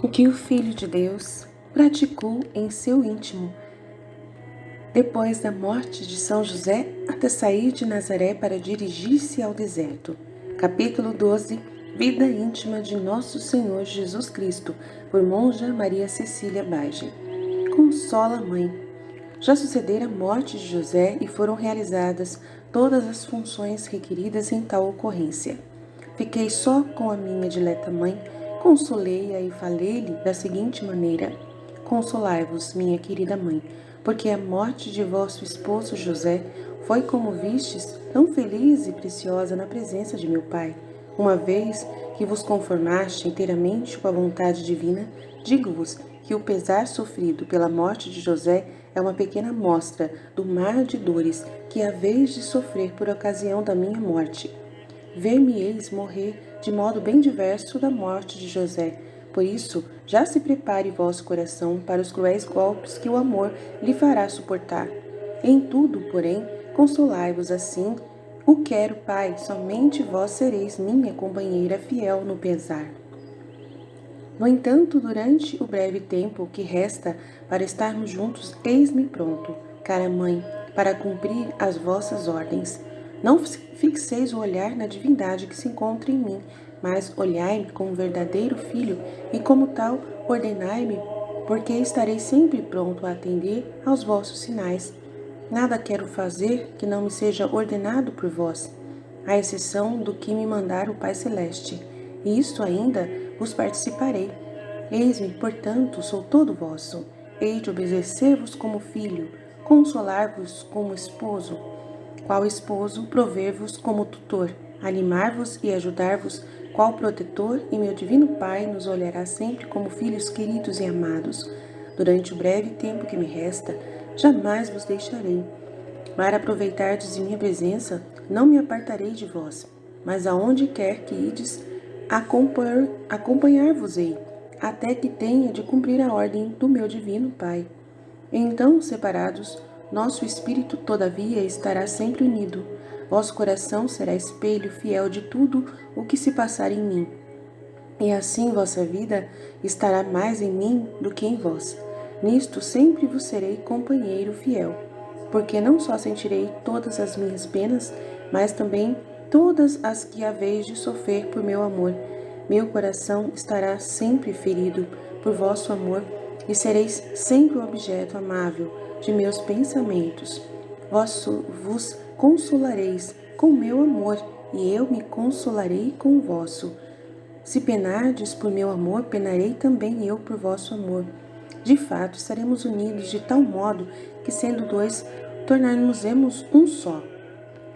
o que o Filho de Deus praticou em seu íntimo, depois da morte de São José, até sair de Nazaré para dirigir-se ao deserto. Capítulo 12. Vida íntima de Nosso Senhor Jesus Cristo, por Monja Maria Cecília Bage. Consola, Mãe. Já sucedera a morte de José e foram realizadas todas as funções requeridas em tal ocorrência. Fiquei só com a minha dileta mãe, consolei-a e falei-lhe da seguinte maneira: Consolai-vos, minha querida mãe, porque a morte de vosso esposo José foi, como vistes, tão feliz e preciosa na presença de meu Pai. Uma vez que vos conformaste inteiramente com a vontade divina, digo-vos que o pesar sofrido pela morte de José é uma pequena amostra do mar de dores que haveis de sofrer por ocasião da minha morte. Ver-me-eis morrer de modo bem diverso da morte de José. Por isso, já se prepare vosso coração para os cruéis golpes que o amor lhe fará suportar. Em tudo, porém, consolai-vos assim. O quero, Pai, somente vós sereis minha companheira fiel no pesar. No entanto, durante o breve tempo que resta para estarmos juntos, eis-me pronto, cara mãe, para cumprir as vossas ordens. Não fixeis o olhar na divindade que se encontra em mim, mas olhai-me como verdadeiro filho e, como tal, ordenai-me, porque estarei sempre pronto a atender aos vossos sinais. Nada quero fazer que não me seja ordenado por vós, à exceção do que me mandar o Pai Celeste, e isto ainda vos participarei. Eis-me, portanto, sou todo vosso. Hei de obedecer-vos como filho, consolar-vos como esposo, qual esposo, prover-vos como tutor, animar-vos e ajudar-vos, qual protetor, e meu divino Pai nos olhará sempre como filhos queridos e amados. Durante o breve tempo que me resta, jamais vos deixarei. Para aproveitardes de minha presença, não me apartarei de vós, mas aonde quer que ides, acompanhar-vos-ei, até que tenha de cumprir a ordem do meu divino Pai. Então, separados, nosso espírito, todavia, estará sempre unido. Vosso coração será espelho fiel de tudo o que se passar em mim. E assim vossa vida estará mais em mim do que em vós. Nisto sempre vos serei companheiro fiel, porque não só sentirei todas as minhas penas, mas também todas as que haveis de sofrer por meu amor. Meu coração estará sempre ferido por vosso amor, e sereis sempre o objeto amável de meus pensamentos. Vos consolareis com meu amor, e eu me consolarei com o vosso. Se penardes por meu amor, penarei também eu por vosso amor. De fato, estaremos unidos de tal modo que, sendo dois, tornar-nos-emos um só.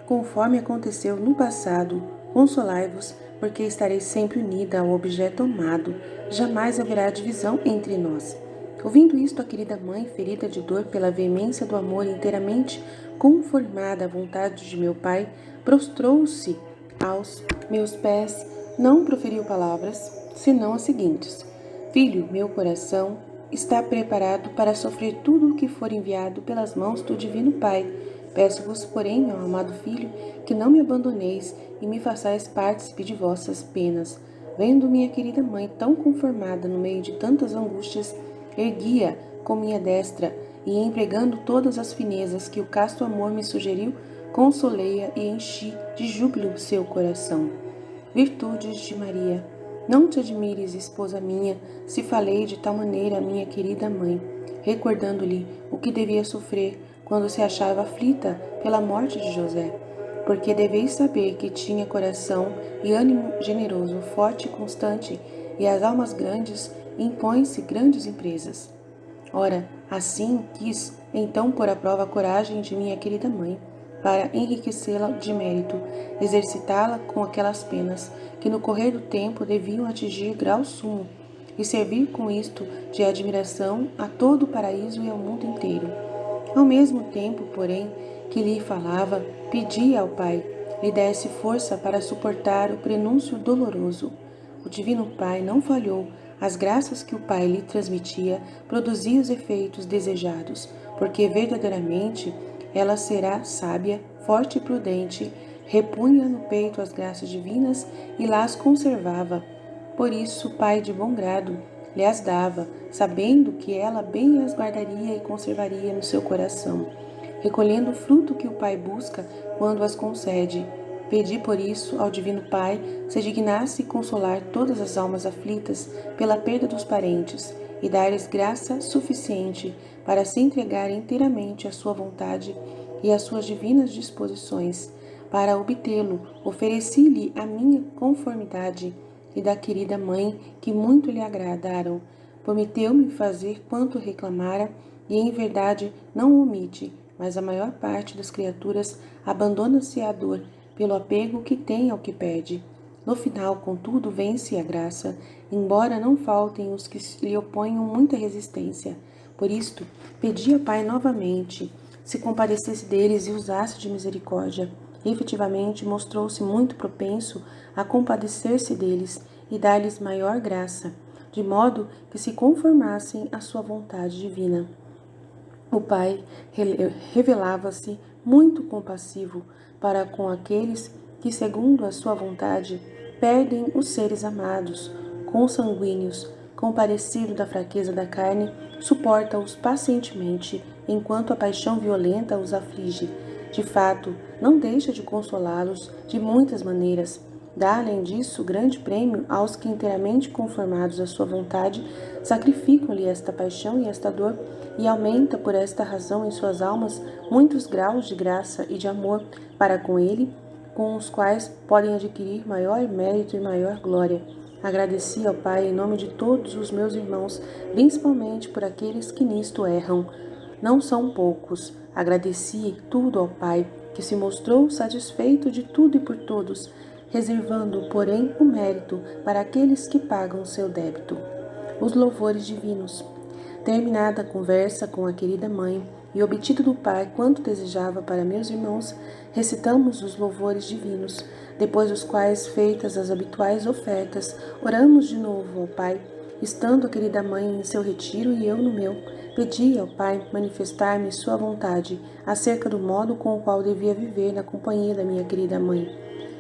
Conforme aconteceu no passado, consolai-vos, porque estarei sempre unida ao objeto amado. Jamais haverá divisão entre nós. Ouvindo isto, a querida mãe, ferida de dor pela veemência do amor, inteiramente conformada à vontade de meu Pai, prostrou-se aos meus pés. Não proferiu palavras, senão as seguintes: Filho, meu coração está preparado para sofrer tudo o que for enviado pelas mãos do Divino Pai. Peço-vos, porém, meu amado Filho, que não me abandoneis e me façais partícipe de vossas penas. Vendo minha querida mãe tão conformada no meio de tantas angústias, ergui-a com minha destra e, empregando todas as finezas que o casto amor me sugeriu, consolei-a e enchi de júbilo seu coração. Virtudes de Maria. Não te admires, esposa minha, se falei de tal maneira a minha querida mãe, recordando-lhe o que devia sofrer quando se achava aflita pela morte de José, porque deveis saber que tinha coração e ânimo generoso, forte e constante, e às almas grandes impõem-se grandes empresas. Ora, assim quis então pôr à prova a coragem de minha querida mãe, para enriquecê-la de mérito, exercitá-la com aquelas penas que no correr do tempo deviam atingir grau sumo, e servir com isto de admiração a todo o paraíso e ao mundo inteiro. Ao mesmo tempo, porém, que lhe falava, pedia ao Pai lhe desse força para suportar o prenúncio doloroso. O Divino Pai não falhou. As graças que o Pai lhe transmitia produziam os efeitos desejados, porque verdadeiramente ela será sábia, forte e prudente, repunha no peito as graças divinas e las conservava. Por isso, Pai de bom grado, lhe as dava, sabendo que ela bem as guardaria e conservaria no seu coração, recolhendo o fruto que o Pai busca quando as concede. Pedi por isso ao Divino Pai se dignasse consolar todas as almas aflitas pela perda dos parentes e dar-lhes graça suficiente para se entregar inteiramente à sua vontade e às suas divinas disposições. Para obtê-lo, ofereci-lhe a minha conformidade e da querida mãe, que muito lhe agradaram. Prometeu-me fazer quanto reclamara, e em verdade não o omite, mas a maior parte das criaturas abandona-se à dor pelo apego que tem ao que pede. No final, contudo, vence a graça, embora não faltem os que lhe oponham muita resistência. Por isto, pedi ao Pai novamente, se compadecesse deles e usasse de misericórdia. E, efetivamente, mostrou-se muito propenso a compadecer-se deles e dar-lhes maior graça, de modo que se conformassem à sua vontade divina. O Pai revelava-se muito compassivo para com aqueles que, segundo a sua vontade, perdem os seres amados, consanguíneos, compadecido da fraqueza da carne, suporta-os pacientemente, enquanto a paixão violenta os aflige. De fato, não deixa de consolá-los de muitas maneiras. Dá, além disso, grande prêmio aos que, inteiramente conformados à sua vontade, sacrificam-lhe esta paixão e esta dor, e aumenta por esta razão em suas almas muitos graus de graça e de amor para com ele, com os quais podem adquirir maior mérito e maior glória. Agradeci ao Pai em nome de todos os meus irmãos, principalmente por aqueles que nisto erram. Não são poucos. Agradeci tudo ao Pai, que se mostrou satisfeito de tudo e por todos, reservando, porém, o mérito para aqueles que pagam seu débito. Os louvores divinos. Terminada a conversa com a querida mãe e obtido do Pai quanto desejava para meus irmãos, recitamos os louvores divinos, depois dos quais, feitas as habituais ofertas, oramos de novo ao Pai. Estando a querida mãe em seu retiro e eu no meu, pedi ao Pai manifestar-me sua vontade acerca do modo com o qual devia viver na companhia da minha querida mãe.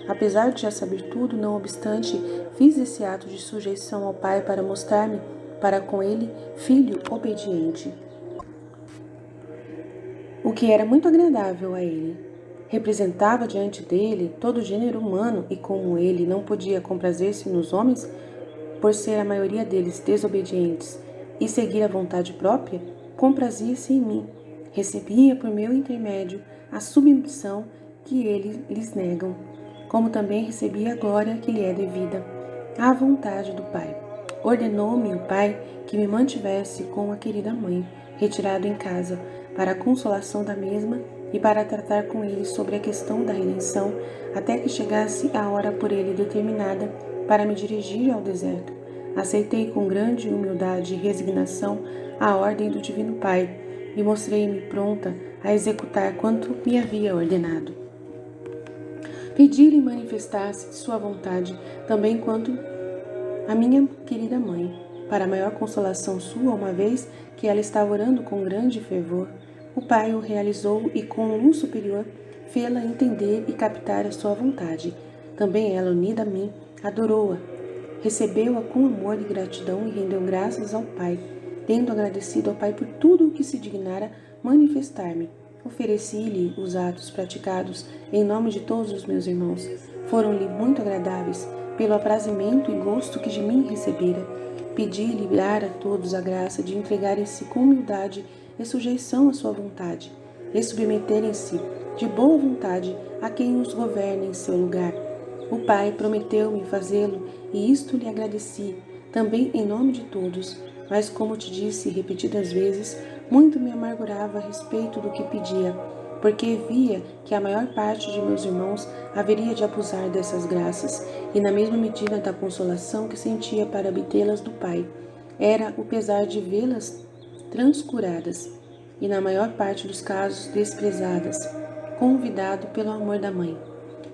Apesar de já saber tudo, não obstante, fiz esse ato de sujeição ao Pai para mostrar-me, para com ele, filho obediente, o que era muito agradável a ele. Representava diante dele todo o gênero humano e, como ele não podia comprazer-se nos homens, por ser a maioria deles desobedientes e seguir a vontade própria, comprazia-se em mim. Recebia por meu intermédio a submissão que eles lhes negam, como também recebia a glória que lhe é devida, à vontade do Pai. Ordenou-me o Pai que me mantivesse com a querida mãe, retirado em casa, para a consolação da mesma e para tratar com ele sobre a questão da redenção, até que chegasse a hora por ele determinada para me dirigir ao deserto. Aceitei com grande humildade e resignação a ordem do Divino Pai e mostrei-me pronta a executar quanto me havia ordenado. Pedi-lhe manifestasse sua vontade também quanto a minha querida mãe, para maior consolação sua, uma vez que ela estava orando com grande fervor. O Pai o realizou e, com luz superior, fê-la entender e captar a sua vontade. Também ela, unida a mim, adorou-a, recebeu-a com amor e gratidão e rendeu graças ao Pai, tendo agradecido ao Pai por tudo o que se dignara manifestar-me. Ofereci-lhe os atos praticados em nome de todos os meus irmãos. Foram-lhe muito agradáveis, pelo aprazimento e gosto que de mim recebera. Pedi-lhe dar a todos a graça de entregarem-se com humildade e sujeição à sua vontade, e submeterem-se de boa vontade a quem os governe em seu lugar. O Pai prometeu-me fazê-lo, e isto lhe agradeci, também em nome de todos. Mas, como te disse repetidas vezes, muito me amargurava a respeito do que pedia, porque via que a maior parte de meus irmãos haveria de abusar dessas graças, e na mesma medida da consolação que sentia para obtê-las do Pai, era o pesar de vê-las transcuradas, e na maior parte dos casos desprezadas, convidado pelo amor da mãe.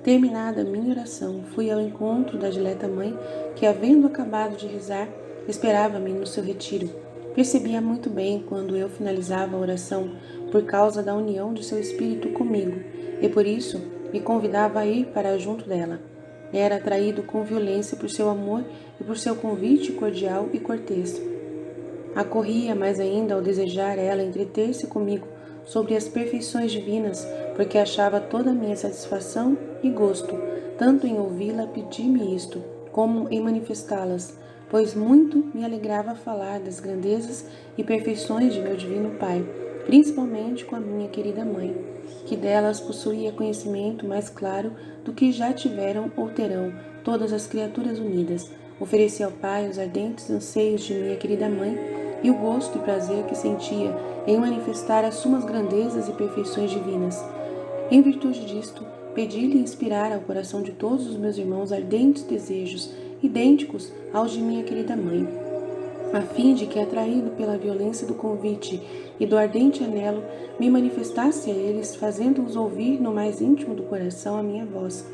Terminada minha oração, fui ao encontro da dileta mãe, que, havendo acabado de rezar, esperava-me no seu retiro. Percebia muito bem quando eu finalizava a oração, por causa da união de seu espírito comigo, e por isso me convidava a ir para junto dela. Era atraído com violência por seu amor e por seu convite cordial e cortês. Acorria mais ainda ao desejar ela entreter-se comigo sobre as perfeições divinas, porque achava toda a minha satisfação e gosto, tanto em ouvi-la pedir-me isto, como em manifestá-las, pois muito me alegrava falar das grandezas e perfeições de meu divino Pai, principalmente com a minha querida mãe, que delas possuía conhecimento mais claro do que já tiveram ou terão todas as criaturas unidas. Ofereci ao Pai os ardentes anseios de minha querida mãe e o gosto e prazer que sentia em manifestar as sumas grandezas e perfeições divinas. Em virtude disto, pedi-lhe inspirar ao coração de todos os meus irmãos ardentes desejos, idênticos aos de minha querida mãe, a fim de que, atraído pela violência do convite e do ardente anelo, me manifestasse a eles, fazendo-os ouvir no mais íntimo do coração a minha voz,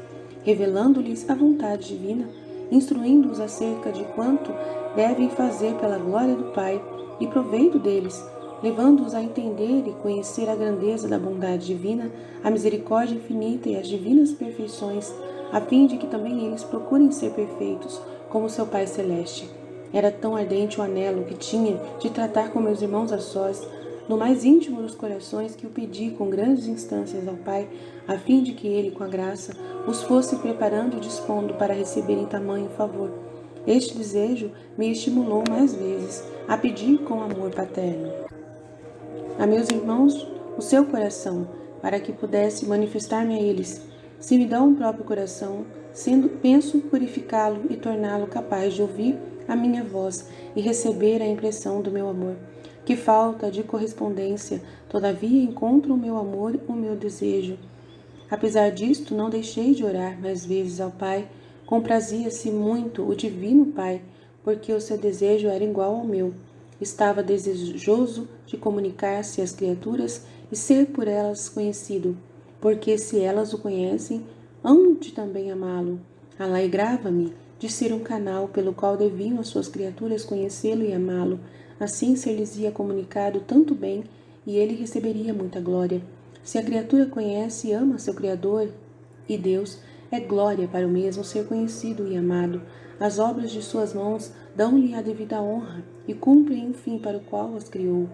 revelando-lhes a vontade divina, instruindo-os acerca de quanto devem fazer pela glória do Pai e proveito deles, levando-os a entender e conhecer a grandeza da bondade divina, a misericórdia infinita e as divinas perfeições, a fim de que também eles procurem ser perfeitos, como seu Pai Celeste. Era tão ardente o anelo que tinha de tratar com meus irmãos a sós, no mais íntimo dos corações, que o pedi com grandes instâncias ao Pai, a fim de que ele, com a graça, os fosse preparando e dispondo para receberem tamanho favor. Este desejo me estimulou mais vezes a pedir com amor paterno a meus irmãos o seu coração, para que pudesse manifestar-me a eles. Se me dão um próprio coração, penso purificá-lo e torná-lo capaz de ouvir a minha voz e receber a impressão do meu amor. Que falta de correspondência, todavia encontro o meu amor, o meu desejo. Apesar disto, não deixei de orar mais vezes ao Pai. Comprazia-se muito o Divino Pai, porque o seu desejo era igual ao meu. Estava desejoso de comunicar-se às criaturas e ser por elas conhecido, porque se elas o conhecem, hão de também amá-lo. Alegrava-me de ser um canal pelo qual deviam as suas criaturas conhecê-lo e amá-lo. Assim ser-lhes-ia comunicado tanto bem, e ele receberia muita glória. Se a criatura conhece e ama seu Criador e Deus, é glória para o mesmo ser conhecido e amado. As obras de suas mãos dão-lhe a devida honra e cumprem o fim para o qual as criou.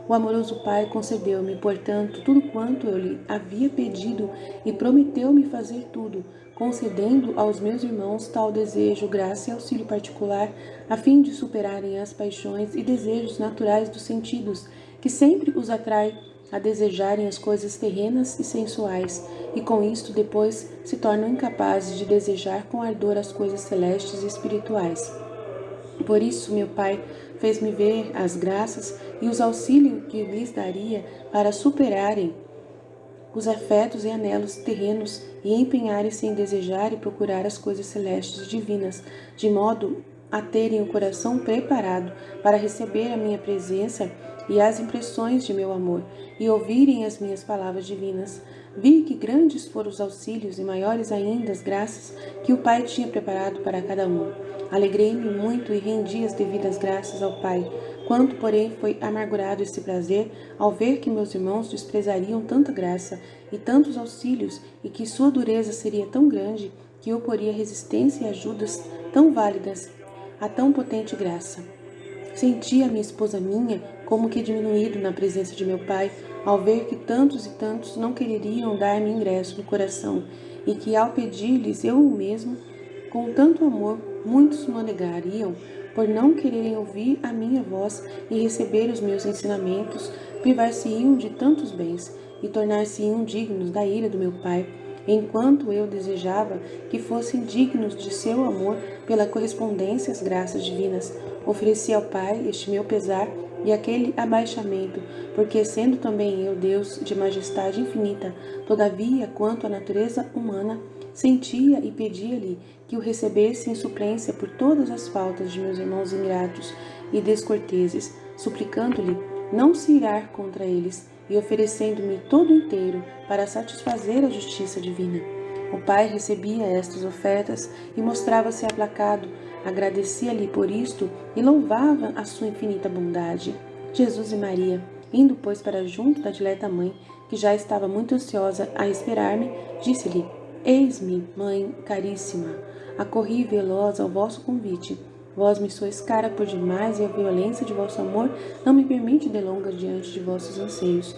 O amoroso Pai concedeu-me, portanto, tudo quanto eu lhe havia pedido e prometeu-me fazer tudo, concedendo aos meus irmãos tal desejo, graça e auxílio particular, a fim de superarem as paixões e desejos naturais dos sentidos, que sempre os atrai a desejarem as coisas terrenas e sensuais, e com isto depois se tornam incapazes de desejar com ardor as coisas celestes e espirituais. Por isso, meu Pai fez-me ver as graças e os auxílios que lhes daria para superarem os afetos e anelos terrenos e empenharem-se em desejar e procurar as coisas celestes e divinas, de modo a terem o coração preparado para receber a minha presença e as impressões de meu amor, e ouvirem as minhas palavras divinas. Vi que grandes foram os auxílios e maiores ainda as graças que o Pai tinha preparado para cada um. Alegrei-me muito e rendi as devidas graças ao Pai. Quanto, porém, foi amargurado esse prazer ao ver que meus irmãos desprezariam tanta graça e tantos auxílios, e que sua dureza seria tão grande que oporia resistência e ajudas tão válidas a tão potente graça. Senti a minha esposa minha como que diminuído na presença de meu Pai, ao ver que tantos e tantos não quereriam dar-me ingresso no coração, e que ao pedir-lhes eu mesmo, com tanto amor, muitos me negariam, por não quererem ouvir a minha voz e receber os meus ensinamentos, privar-se-iam de tantos bens e tornar-se-iam dignos da ira do meu Pai, enquanto eu desejava que fossem dignos de seu amor pela correspondência às graças divinas. Ofereci ao Pai este meu pesar e aquele abaixamento, porque sendo também eu Deus de majestade infinita, todavia, quanto à natureza humana, sentia e pedia-lhe que o recebesse em suplência por todas as faltas de meus irmãos ingratos e descorteses, suplicando-lhe não se irar contra eles e oferecendo-me todo inteiro para satisfazer a justiça divina. O Pai recebia estas ofertas e mostrava-se aplacado, agradecia-lhe por isto e louvava a sua infinita bondade. Jesus e Maria, indo, pois, para junto da dileta mãe, que já estava muito ansiosa a esperar-me, disse-lhe: Eis-me, mãe caríssima, acorri veloz ao vosso convite. Vós me sois cara por demais e a violência de vosso amor não me permite delongas diante de vossos anseios.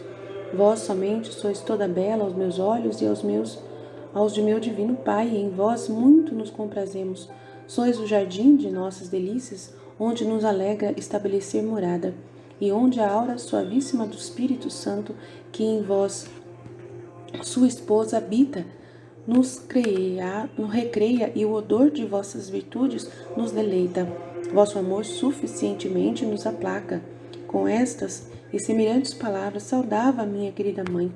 Vós somente sois toda bela aos meus olhos e aos de meu divino Pai, e em vós muito nos comprazemos. Sois o jardim de nossas delícias, onde nos alegra estabelecer morada, e onde a aura suavíssima do Espírito Santo, que em vós, sua esposa, habita, nos recreia, e o odor de vossas virtudes nos deleita. Vosso amor suficientemente nos aplaca. Com estas e semelhantes palavras saudava a minha querida mãe,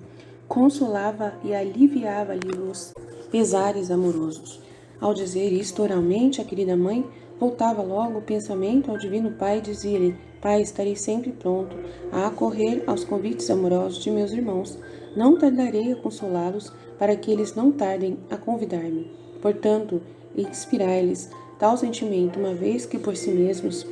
consolava e aliviava-lhe os pesares amorosos. Ao dizer isto oralmente, a querida mãe voltava logo o pensamento ao divino Pai e dizia-lhe: Pai, estarei sempre pronto a acorrer aos convites amorosos de meus irmãos. Não tardarei a consolá-los, para que eles não tardem a convidar-me. Portanto, inspirai-lhes tal sentimento, uma vez que por si mesmos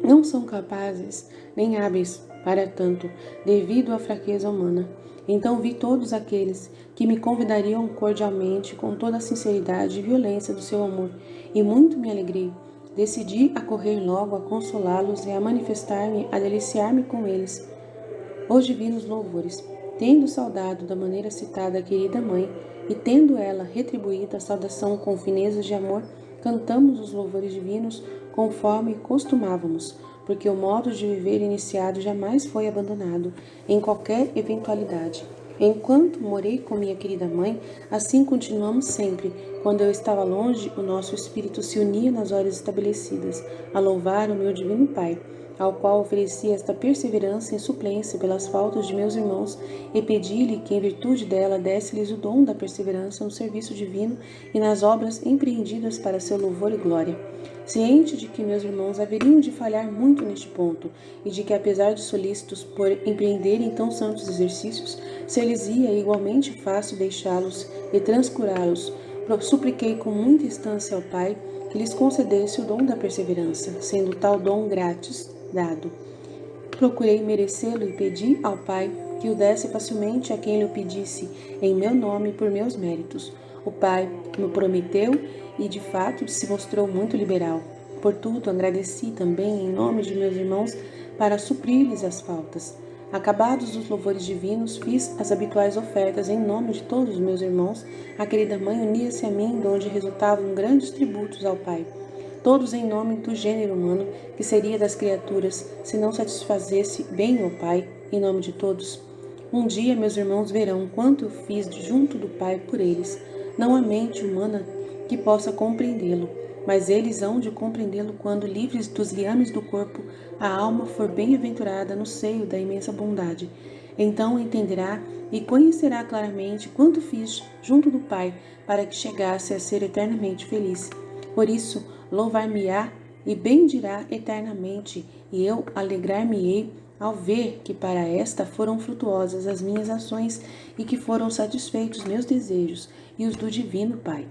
não são capazes nem hábeis para tanto, devido à fraqueza humana. Então vi todos aqueles que me convidariam cordialmente, com toda a sinceridade e violência do seu amor, e muito me alegrei. Decidi a correr logo a consolá-los e a manifestar-me, a deliciar-me com eles os divinos louvores. Tendo saudado da maneira citada a querida mãe, e tendo ela retribuído a saudação com finezas de amor, cantamos os louvores divinos conforme costumávamos, porque o modo de viver iniciado jamais foi abandonado em qualquer eventualidade. Enquanto morei com minha querida mãe, assim continuamos sempre. Quando eu estava longe, o nosso espírito se unia nas horas estabelecidas, a louvar o meu divino Pai, ao qual ofereci esta perseverança em suplência pelas faltas de meus irmãos, e pedi-lhe que, em virtude dela, desse-lhes o dom da perseverança no serviço divino e nas obras empreendidas para seu louvor e glória. Ciente de que meus irmãos haveriam de falhar muito neste ponto, e de que, apesar de solícitos por empreenderem tão santos exercícios, se-lhes ia igualmente fácil deixá-los e transcurá-los, supliquei com muita instância ao Pai que lhes concedesse o dom da perseverança, sendo tal dom grátis dado. Procurei merecê-lo e pedi ao Pai que o desse facilmente a quem lhe o pedisse, em meu nome e por meus méritos. O Pai me prometeu e, de fato, se mostrou muito liberal. Portudo, agradeci também em nome de meus irmãos para suprir-lhes as faltas. Acabados os louvores divinos, fiz as habituais ofertas em nome de todos os meus irmãos. A querida mãe unia-se a mim, de onde resultavam grandes tributos ao Pai. Todos em nome do gênero humano, que seria das criaturas, se não satisfazesse bem ao Pai, em nome de todos. Um dia meus irmãos verão quanto eu fiz junto do Pai por eles. Não há mente humana que possa compreendê-lo, mas eles hão de compreendê-lo quando, livres dos liames do corpo, a alma for bem-aventurada no seio da imensa bondade. Então entenderá e conhecerá claramente quanto fiz junto do Pai para que chegasse a ser eternamente feliz. Por isso, louvar-me-á e bendirá eternamente, e eu alegrar-me-ei ao ver que para esta foram frutuosas as minhas ações e que foram satisfeitos meus desejos e os do Divino Pai.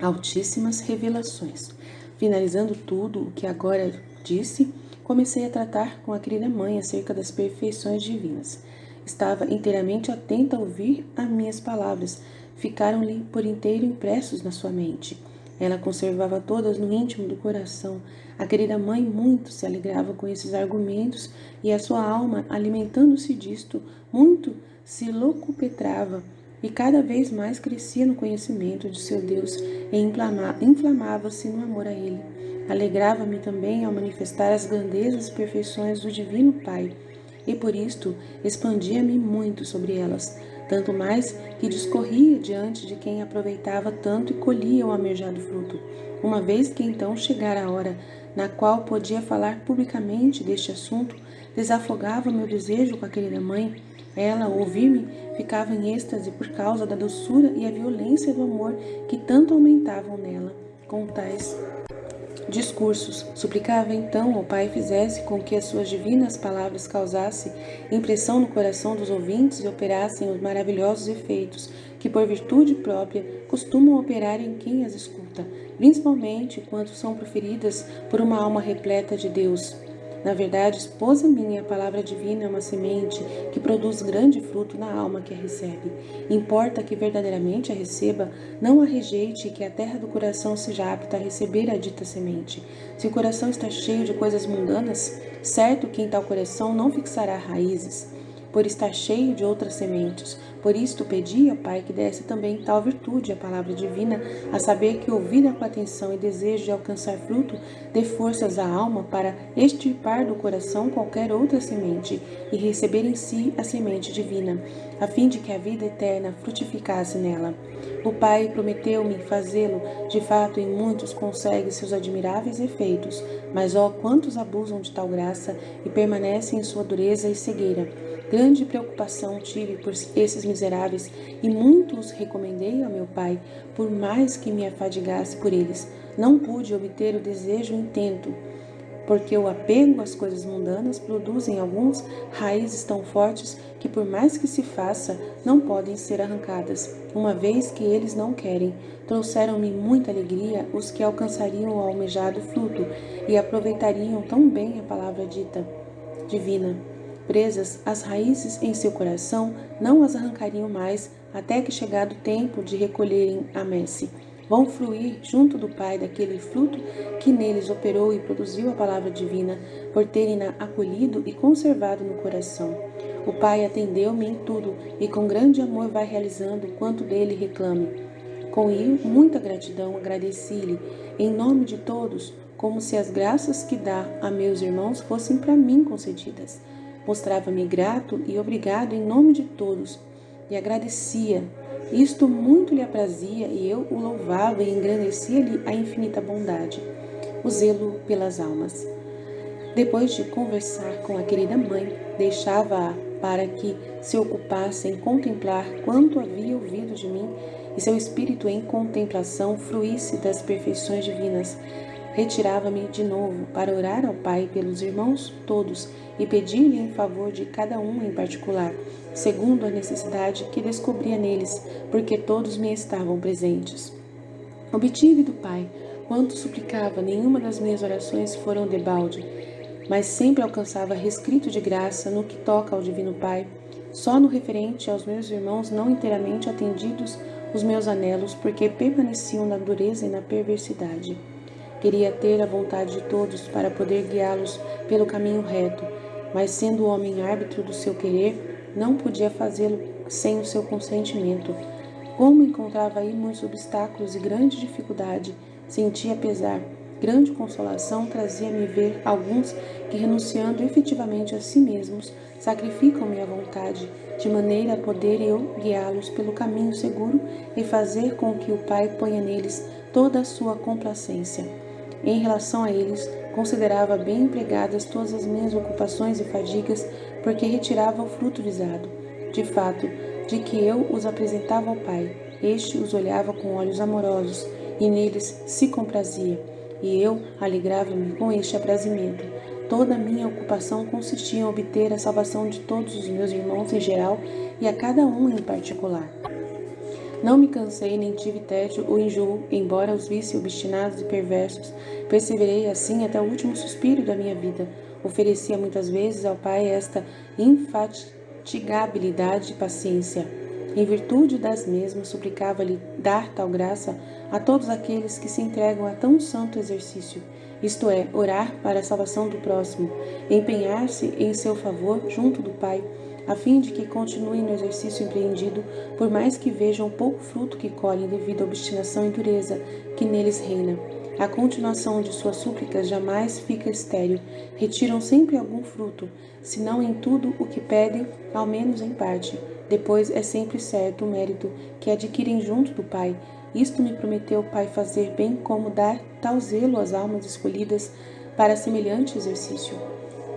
Altíssimas revelações. Finalizando tudo o que agora disse, comecei a tratar com a querida mãe acerca das perfeições divinas. Estava inteiramente atenta a ouvir as minhas palavras, ficaram-lhe por inteiro impressos na sua mente. Ela conservava todas no íntimo do coração. A querida mãe muito se alegrava com esses argumentos, e a sua alma, alimentando-se disto, muito se locupetrava e cada vez mais crescia no conhecimento de seu Deus e inflamava-se no amor a Ele. Alegrava-me também ao manifestar as grandezas e perfeições do Divino Pai, e por isto expandia-me muito sobre elas, tanto mais que discorria diante de quem aproveitava tanto e colhia o almejado fruto. Uma vez que então chegara a hora na qual podia falar publicamente deste assunto, desafogava meu desejo com a querida mãe. Ela, ao ouvir-me, ficava em êxtase por causa da doçura e a violência do amor que tanto aumentavam nela. Com tais discursos, suplicava então ao Pai fizesse com que as suas divinas palavras causassem impressão no coração dos ouvintes e operassem os maravilhosos efeitos que, por virtude própria, costumam operar em quem as escuta, principalmente quando são proferidas por uma alma repleta de Deus. Na verdade, esposa minha, a palavra divina é uma semente que produz grande fruto na alma que a recebe. Importa que verdadeiramente a receba, não a rejeite e que a terra do coração seja apta a receber a dita semente. Se o coração está cheio de coisas mundanas, certo que em tal coração não fixará raízes, por estar cheio de outras sementes. Por isto pedi ao Pai que desse também tal virtude à palavra divina, a saber que ouvida com atenção e desejo de alcançar fruto, dê forças à alma para extirpar do coração qualquer outra semente e receber em si a semente divina, a fim de que a vida eterna frutificasse nela. O Pai prometeu-me fazê-lo, de fato em muitos consegue seus admiráveis efeitos, mas ó quantos abusam de tal graça e permanecem em sua dureza e cegueira. Grande preocupação tive por esses miseráveis e muito os recomendei ao meu Pai, por mais que me afadigasse por eles. Não pude obter o desejo intento, porque o apego às coisas mundanas produz em alguns raízes tão fortes que, por mais que se faça, não podem ser arrancadas, uma vez que eles não querem. Trouxeram-me muita alegria os que alcançariam o almejado fruto e aproveitariam tão bem a palavra dita, divina. Presas as raízes em seu coração, não as arrancariam mais, até que chegado o tempo de recolherem a messe. Vão fruir junto do Pai daquele fruto que neles operou e produziu a palavra divina, por terem-na acolhido e conservado no coração. O Pai atendeu-me em tudo e com grande amor vai realizando quanto dele reclame. Com muita gratidão agradeci-lhe, em nome de todos, como se as graças que dá a meus irmãos fossem para mim concedidas. Mostrava-me grato e obrigado em nome de todos, e agradecia. Isto muito lhe aprazia, e eu o louvava e engrandecia-lhe a infinita bondade, o zelo pelas almas. Depois de conversar com a querida mãe, deixava-a para que se ocupasse em contemplar quanto havia ouvido de mim, e seu espírito em contemplação fruísse das perfeições divinas. Retirava-me de novo para orar ao Pai pelos irmãos todos e pedir-lhe em favor de cada um em particular, segundo a necessidade que descobria neles, porque todos me estavam presentes. Obtive do Pai quanto suplicava, nenhuma das minhas orações foram debalde, mas sempre alcançava rescrito de graça no que toca ao Divino Pai, só no referente aos meus irmãos não inteiramente atendidos os meus anelos, porque permaneciam na dureza e na perversidade. Queria ter a vontade de todos para poder guiá-los pelo caminho reto, mas sendo o homem árbitro do seu querer, não podia fazê-lo sem o seu consentimento. Como encontrava aí muitos obstáculos e grande dificuldade, sentia pesar. Grande consolação trazia-me ver alguns que, renunciando efetivamente a si mesmos, sacrificam-me à vontade, de maneira a poder eu guiá-los pelo caminho seguro e fazer com que o Pai ponha neles toda a sua complacência. Em relação a eles, considerava bem empregadas todas as minhas ocupações e fadigas, porque retirava o fruto visado. De fato, de que eu os apresentava ao Pai, este os olhava com olhos amorosos, e neles se comprazia, e eu alegrava-me com este aprazimento. Toda a minha ocupação consistia em obter a salvação de todos os meus irmãos em geral e a cada um em particular. Não me cansei, nem tive tédio ou enjoo, embora os visse obstinados e perversos. Perseverei assim até o último suspiro da minha vida. Oferecia muitas vezes ao Pai esta infatigabilidade e paciência. Em virtude das mesmas, suplicava-lhe dar tal graça a todos aqueles que se entregam a tão santo exercício, isto é, orar para a salvação do próximo, empenhar-se em seu favor junto do Pai, a fim de que continuem no exercício empreendido, por mais que vejam pouco fruto que colhem devido à obstinação e dureza que neles reina. A continuação de suas súplicas jamais fica estéril, retiram sempre algum fruto, se não em tudo o que pedem, ao menos em parte. Depois é sempre certo o mérito que adquirem junto do Pai. Isto me prometeu o Pai fazer, bem como dar tal zelo às almas escolhidas para semelhante exercício.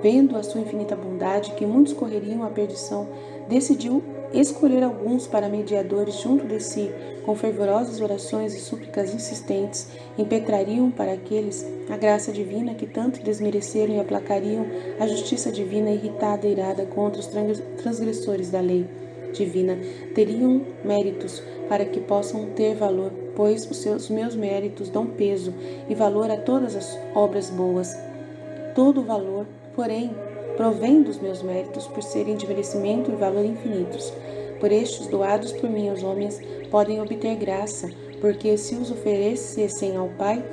Vendo a sua infinita bondade, que muitos correriam à perdição, decidiu escolher alguns para mediadores junto de si, com fervorosas orações e súplicas insistentes, impetrariam para aqueles a graça divina que tanto desmereceram e aplacariam a justiça divina irritada e irada contra os transgressores da lei divina. Teriam méritos para que possam ter valor, pois os meus méritos dão peso e valor a todas as obras boas. Todo o valor porém, provém dos meus méritos por serem de merecimento e valor infinitos. Por estes, doados por mim aos homens, podem obter graça, porque se os oferecem ao Pai,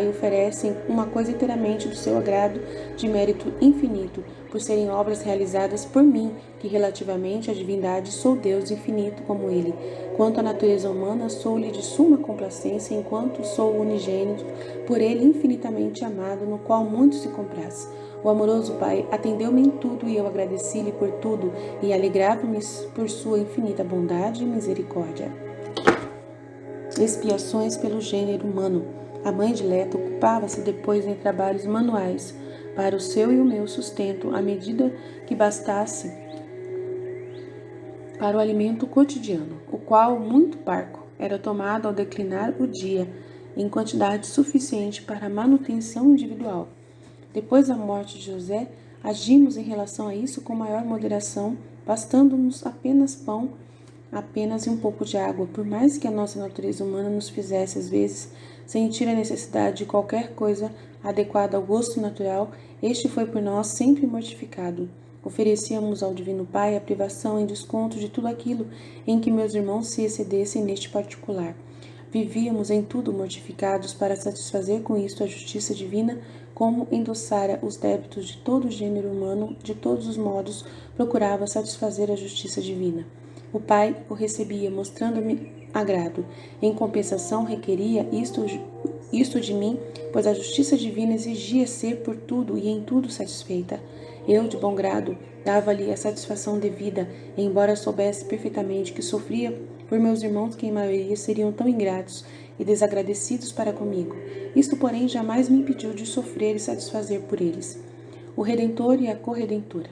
oferecem uma coisa inteiramente do seu agrado, de mérito infinito, por serem obras realizadas por mim, que relativamente à divindade sou Deus infinito como Ele. Quanto à natureza humana, sou-lhe de suma complacência, enquanto sou unigênito, por Ele infinitamente amado, no qual muito se compraz. O amoroso Pai atendeu-me em tudo e eu agradeci-lhe por tudo e alegrava-me por sua infinita bondade e misericórdia. Expiações pelo gênero humano. A mãe dileta ocupava-se depois em trabalhos manuais para o seu e o meu sustento, à medida que bastasse para o alimento cotidiano, o qual, muito parco, era tomado ao declinar o dia, em quantidade suficiente para a manutenção individual. Depois da morte de José, agimos em relação a isso com maior moderação, bastando-nos apenas pão, apenas um pouco de água, por mais que a nossa natureza humana nos fizesse, às vezes, sentir a necessidade de qualquer coisa adequada ao gosto natural, este foi por nós sempre mortificado. Oferecíamos ao Divino Pai a privação em desconto de tudo aquilo em que meus irmãos se excedessem neste particular. Vivíamos em tudo mortificados para satisfazer com isto a justiça divina, como endossara os débitos de todo o gênero humano, de todos os modos, procurava satisfazer a justiça divina. O Pai o recebia, mostrando-me agrado. Em compensação, requeria isto de mim, pois a justiça divina exigia ser por tudo e em tudo satisfeita. Eu, de bom grado, dava-lhe a satisfação devida, embora soubesse perfeitamente que sofria por meus irmãos que em maioria seriam tão ingratos e desagradecidos para comigo. Isto, porém, jamais me impediu de sofrer e satisfazer por eles. O Redentor e a Corredentora.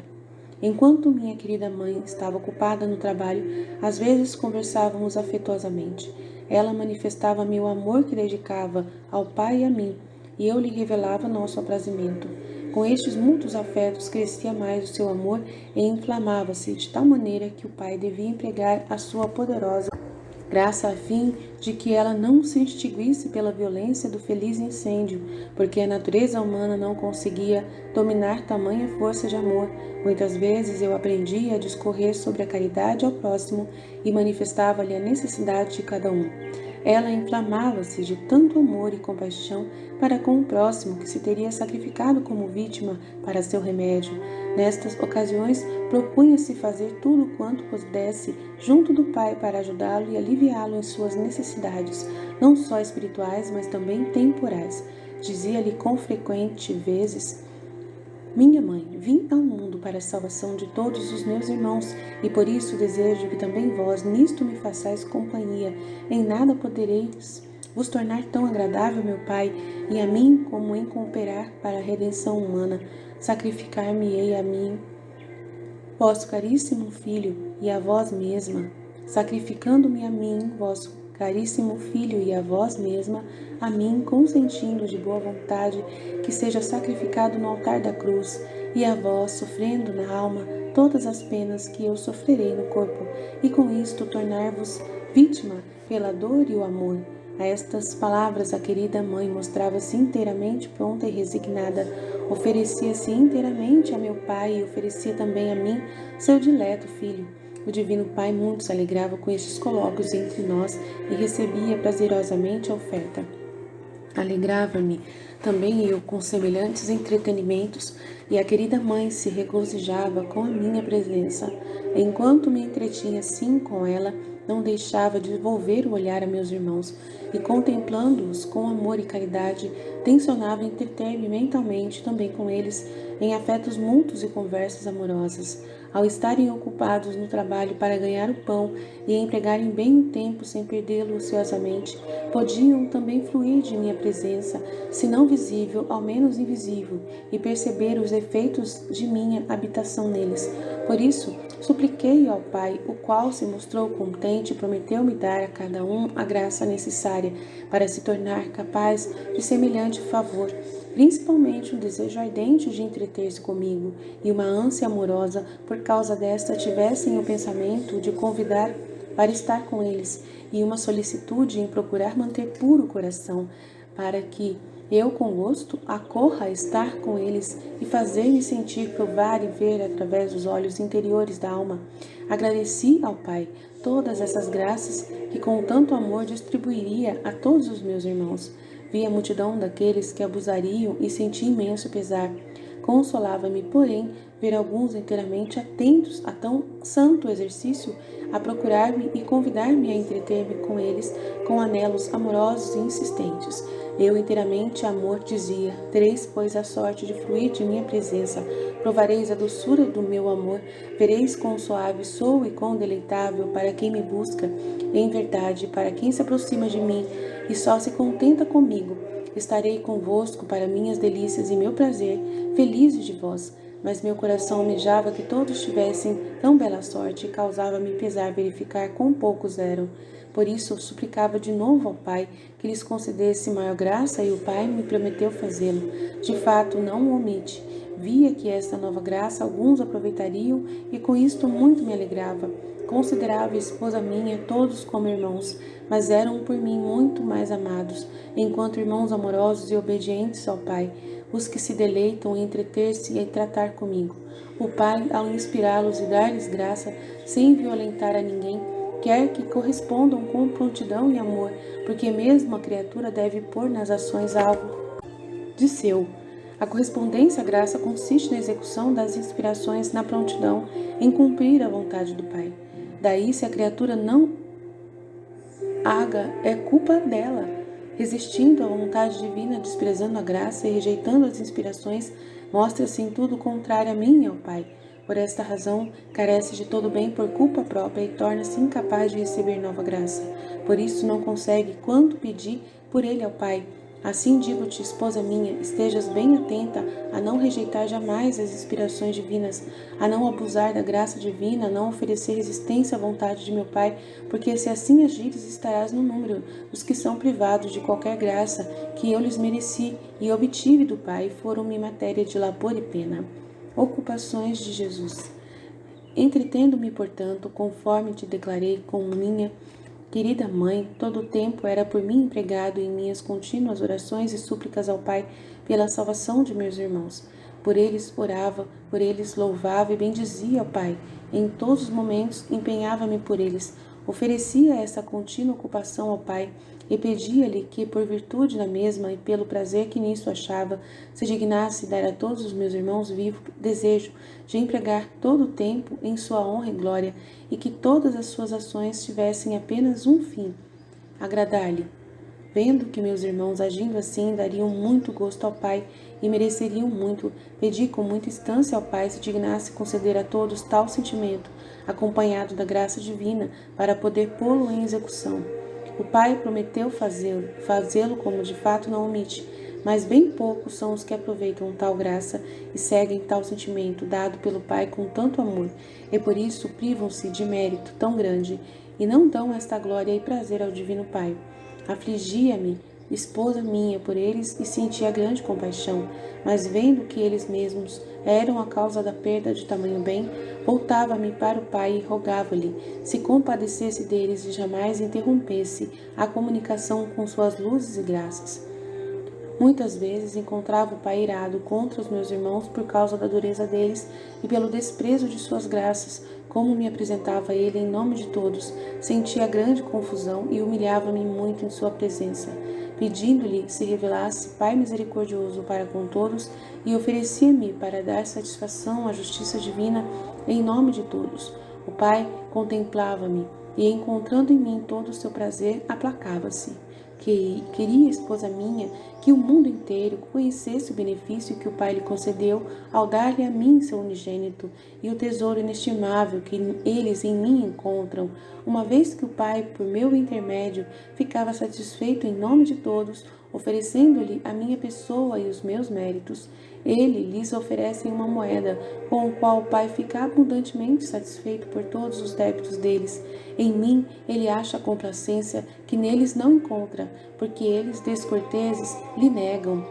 Enquanto minha querida mãe estava ocupada no trabalho, às vezes conversávamos afetuosamente. Ela manifestava-me o amor que dedicava ao Pai e a mim, e eu lhe revelava nosso aprazimento. Com estes mútuos afetos crescia mais o seu amor e inflamava-se de tal maneira que o Pai devia empregar a sua poderosa graça a fim de que ela não se extinguisse pela violência do feliz incêndio, porque a natureza humana não conseguia dominar tamanha força de amor. Muitas vezes eu aprendia a discorrer sobre a caridade ao próximo e manifestava-lhe a necessidade de cada um. Ela inflamava-se de tanto amor e compaixão para com o próximo que se teria sacrificado como vítima para seu remédio. Nestas ocasiões, propunha-se fazer tudo quanto pudesse junto do Pai para ajudá-lo e aliviá-lo em suas necessidades, não só espirituais, mas também temporais. Dizia-lhe com frequentes vezes: minha mãe, vim ao mundo para a salvação de todos os meus irmãos, e por isso desejo que também vós nisto me façais companhia. Em nada podereis vos tornar tão agradável, meu Pai, e a mim como em cooperar para a redenção humana. Sacrificar-me-ei a mim, vosso caríssimo Filho, e a vós mesma. Sacrificando-me a mim, vosso caríssimo Filho, e a vós mesma, a mim, consentindo de boa vontade que seja sacrificado no altar da cruz, e a vós, sofrendo na alma todas as penas que eu sofrerei no corpo, e com isto tornar-vos vítima pela dor e o amor. A estas palavras a querida mãe mostrava-se inteiramente pronta e resignada, oferecia-se inteiramente a meu Pai e oferecia também a mim, seu dileto filho. O Divino Pai muito se alegrava com estes colóquios entre nós e recebia prazerosamente a oferta. Alegrava-me também eu com semelhantes entretenimentos, e a querida mãe se regozijava com a minha presença. Enquanto me entretinha assim com ela, não deixava de volver o olhar a meus irmãos, e contemplando-os com amor e caridade, tencionava entreter-me mentalmente também com eles em afetos mútuos e conversas amorosas. Ao estarem ocupados no trabalho para ganhar o pão e empregarem bem o tempo sem perdê-lo ociosamente, podiam também fluir de minha presença, se não visível, ao menos invisível, e perceber os efeitos de minha habitação neles. Por isso, supliquei ao Pai, o qual se mostrou contente e prometeu-me dar a cada um a graça necessária para se tornar capaz de semelhante favor, principalmente um desejo ardente de entreter-se comigo e uma ânsia amorosa por causa desta tivessem o pensamento de convidar para estar com eles e uma solicitude em procurar manter puro o coração, para que Eu, com gosto, acorra a estar com eles e fazer-me sentir, provar e ver através dos olhos interiores da alma. Agradeci ao Pai todas essas graças que com tanto amor distribuiria a todos os meus irmãos. Vi a multidão daqueles que abusariam e senti imenso pesar. Consolava-me, porém, ver alguns inteiramente atentos a tão santo exercício, a procurar-me e convidar-me a entreter-me com eles com anelos amorosos e insistentes. Eu inteiramente amor dizia: tereis, pois, a sorte de fluir de minha presença, provareis a doçura do meu amor, vereis quão suave sou e quão deleitável para quem me busca, em verdade, para quem se aproxima de mim e só se contenta comigo. Estarei convosco para minhas delícias e meu prazer, felizes de vós. Mas meu coração almejava que todos tivessem tão bela sorte e causava-me pesar verificar quão poucos eram. Por isso suplicava de novo ao Pai que lhes concedesse maior graça, e o Pai me prometeu fazê-lo. De fato, não o omite. Via que esta nova graça alguns aproveitariam e com isto muito me alegrava. Considerava a esposa minha todos como irmãos, mas eram por mim muito mais amados, enquanto irmãos amorosos e obedientes ao Pai, os que se deleitam em entreter-se e tratar comigo. O Pai, ao inspirá-los e dar-lhes graça, sem violentar a ninguém, quer que correspondam com prontidão e amor, porque mesmo a criatura deve pôr nas ações algo de seu. A correspondência à graça consiste na execução das inspirações na prontidão em cumprir a vontade do Pai. Daí, se a criatura não haga, é culpa dela. Resistindo à vontade divina, desprezando a graça e rejeitando as inspirações, mostra-se em tudo contrária a mim e ao Pai. Por esta razão, carece de todo bem por culpa própria e torna-se incapaz de receber nova graça. Por isso não consegue quanto pedir por ele ao Pai. Assim digo-te, esposa minha, estejas bem atenta a não rejeitar jamais as inspirações divinas, a não abusar da graça divina, a não oferecer resistência à vontade de meu Pai, porque se assim agires, estarás no número dos que são privados de qualquer graça que eu lhes mereci e obtive do Pai, foram-me matéria de labor e pena. Ocupações de Jesus. Entretendo-me, portanto, conforme te declarei com minha querida mãe, todo o tempo era por mim empregado em minhas contínuas orações e súplicas ao Pai pela salvação de meus irmãos. Por eles orava, por eles louvava e bendizia ao Pai. Em todos os momentos empenhava-me por eles. Oferecia essa contínua ocupação ao Pai e pedia-lhe que, por virtude da mesma e pelo prazer que nisso achava, se dignasse dar a todos os meus irmãos vivo desejo de empregar todo o tempo em sua honra e glória, e que todas as suas ações tivessem apenas um fim: agradar-lhe. Vendo que meus irmãos, agindo assim, dariam muito gosto ao Pai e mereceriam muito, pedi com muita instância ao Pai se dignasse conceder a todos tal sentimento, acompanhado da graça divina, para poder pô-lo em execução. O Pai prometeu fazê-lo como de fato não omite, mas bem poucos são os que aproveitam tal graça e seguem tal sentimento dado pelo Pai com tanto amor, e por isso privam-se de mérito tão grande e não dão esta glória e prazer ao Divino Pai. Afligia-me, esposa minha, por eles e sentia grande compaixão, mas vendo que eles mesmos eram a causa da perda de tamanho bem, voltava-me para o Pai e rogava-lhe se compadecesse deles e jamais interrompesse a comunicação com suas luzes e graças. Muitas vezes encontrava o Pai irado contra os meus irmãos por causa da dureza deles e pelo desprezo de suas graças. Como me apresentava ele em nome de todos, sentia grande confusão e humilhava-me muito em sua presença, pedindo-lhe se revelasse Pai misericordioso para com todos, e oferecia-me para dar satisfação à justiça divina em nome de todos. O Pai contemplava-me e, encontrando em mim todo o seu prazer, aplacava-se. Queria, esposa minha, que o mundo inteiro conhecesse o benefício que o Pai lhe concedeu ao dar-lhe a mim seu unigênito e o tesouro inestimável que eles em mim encontram, uma vez que o Pai, por meu intermédio, ficava satisfeito em nome de todos, oferecendo-lhe a minha pessoa e os meus méritos. Ele lhes oferece uma moeda, com a qual o Pai fica abundantemente satisfeito por todos os débitos deles. Em mim ele acha a complacência que neles não encontra, porque eles, descorteses, lhe negam.